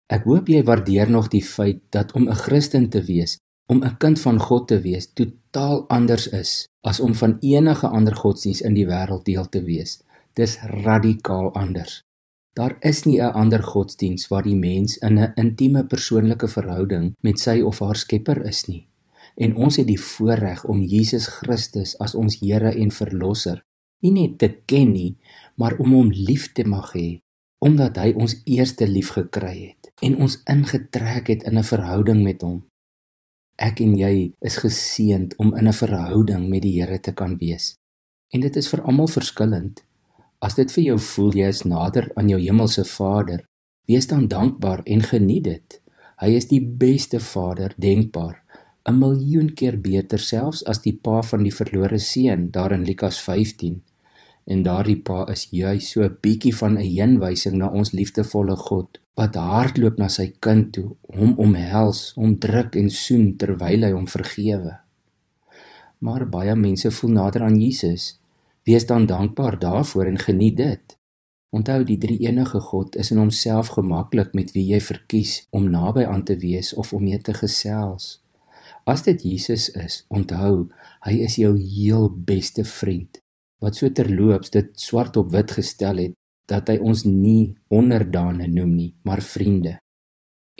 Ek hoop jy waardeer nog die feit dat om 'n Christen te wees, om 'n kind van God te wees, totaal anders is as om van enige ander godsdienst in die wêreld deel te wees. Dis radikaal anders. Daar is nie 'n ander godsdienst waar die mens in 'n intieme persoonlike verhouding met sy of haar Skepper is nie. En ons het die voorreg om Jesus Christus as ons Here en Verlosser nie net te ken nie, maar om hom lief te mag hê, omdat hy ons eerste lief gekry het en ons ingetrek het in 'n verhouding met hom. Ek en jy is geseënd om in 'n verhouding met die Here te kan wees. En dit is vir almal verskillend. As dit vir jou voel jy is nader aan jou hemelse Vader, wees dan dankbaar en geniet dit. Hy is die beste Vader denkbaar, 'n miljoen keer beter selfs as die pa van die verlore seun daar in Lukas 15. En daardie pa is juis so 'n bietjie van 'n heenwysing na ons liefdevolle God, wat hardloop na sy kind toe, hom omhels, hom druk en soen terwyl hy hom vergewe. Maar baie mense voel nader aan Jesus. Wees dan dankbaar daarvoor en geniet dit. Onthou, die drie-enige God is in homself gemaklik met wie jy verkies om naby aan te wees of om mee te gesels. As dit Jesus is, onthou, hy is jou heel beste vriend, wat so terloops dit swart op wit gestel het, dat hy ons nie onderdane noem nie, maar vriende.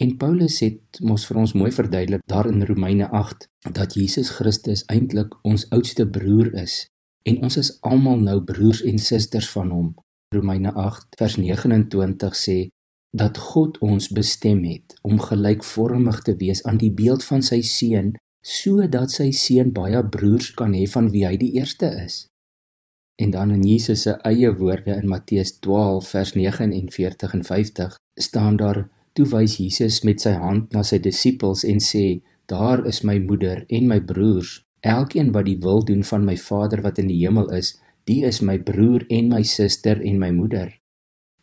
En Paulus het mos vir ons mooi verduidelik daar in Romeine 8, dat Jesus Christus eintlik ons oudste broer is, en ons is almal nou broers en susters van hom. Romeine 8 vers 29 sê, dat God ons bestem het, om gelykvormig te wees aan die beeld van sy seun, sodat sy seun baie broers kan hê van wie hy die eerste is. En dan in Jesus se eie woorde in Matteus 12 vers 49 en 50 staan daar, toe wys Jesus met sy hand na sy disippels en sê, daar is my moeder en my broers, elkeen wat die wil doen van my Vader wat in die hemel is, die is my broer en my suster en my moeder.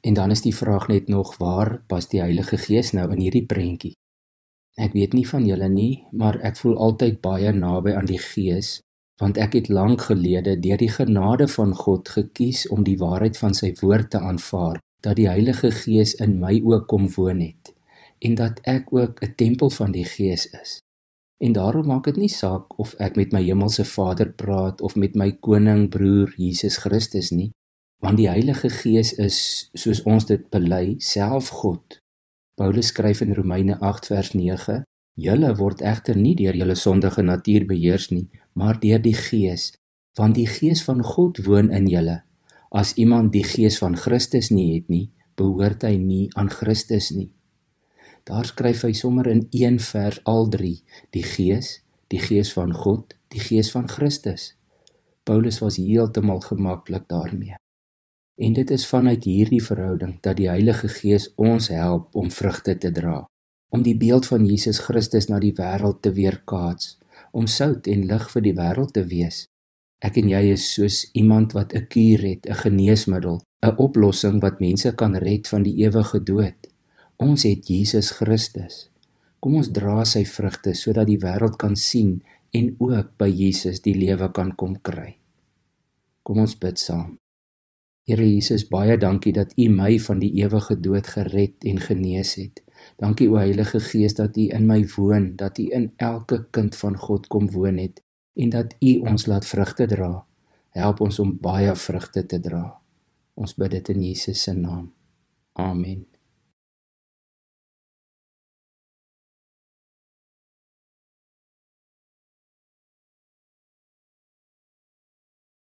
En dan is die vraag net nog, waar pas die Heilige Gees nou in hierdie prentjie? Ek weet nie van julle nie, maar ek voel altyd baie naby aan die Gees, want ek het lank gelede deur die genade van God gekies om die waarheid van sy woord te aanvaar, dat die Heilige Gees in my ook kom woon het, en dat ek ook 'n tempel van die Gees is. En daarom maak dit nie saak of ek met my hemelse Vader praat of met my koning broer Jesus Christus nie, want die Heilige Gees is, soos ons dit bely, self God. Paulus skryf in Romeine 8 vers 9, julle word egter nie deur julle sondige natuur beheers nie, maar deur die Gees, want die Gees van God woon in julle. As iemand die Gees van Christus nie het nie, behoort hy nie aan Christus nie. Daar skryf hy sommer in een vers al drie, die Gees van God, die Gees van Christus. Paulus was heeltemal gemaklik daarmee. En dit is vanuit hierdie verhouding dat die Heilige Gees ons help om vrugte te dra, om die beeld van Jesus Christus na die wêreld te weerkaats, om sout en lig vir die wêreld te wees. Ek en jy is soos iemand wat 'n kuur het, 'n geneesmiddel, 'n oplossing wat mense kan red van die ewige dood. Ons het Jesus Christus. Kom ons dra sy vrugte sodat die wêreld kan sien en ook by Jesus die lewe kan kom kry. Kom ons bid saam. Here Jesus, baie dankie dat U my van die ewige dood gered en genees het. Dankie o Heilige Gees dat U in my woon, dat U in elke kind van God kom woon het en dat U ons laat vrugte dra. Help ons om baie vrugte te dra. Ons bid dit in Jesus se naam. Amen.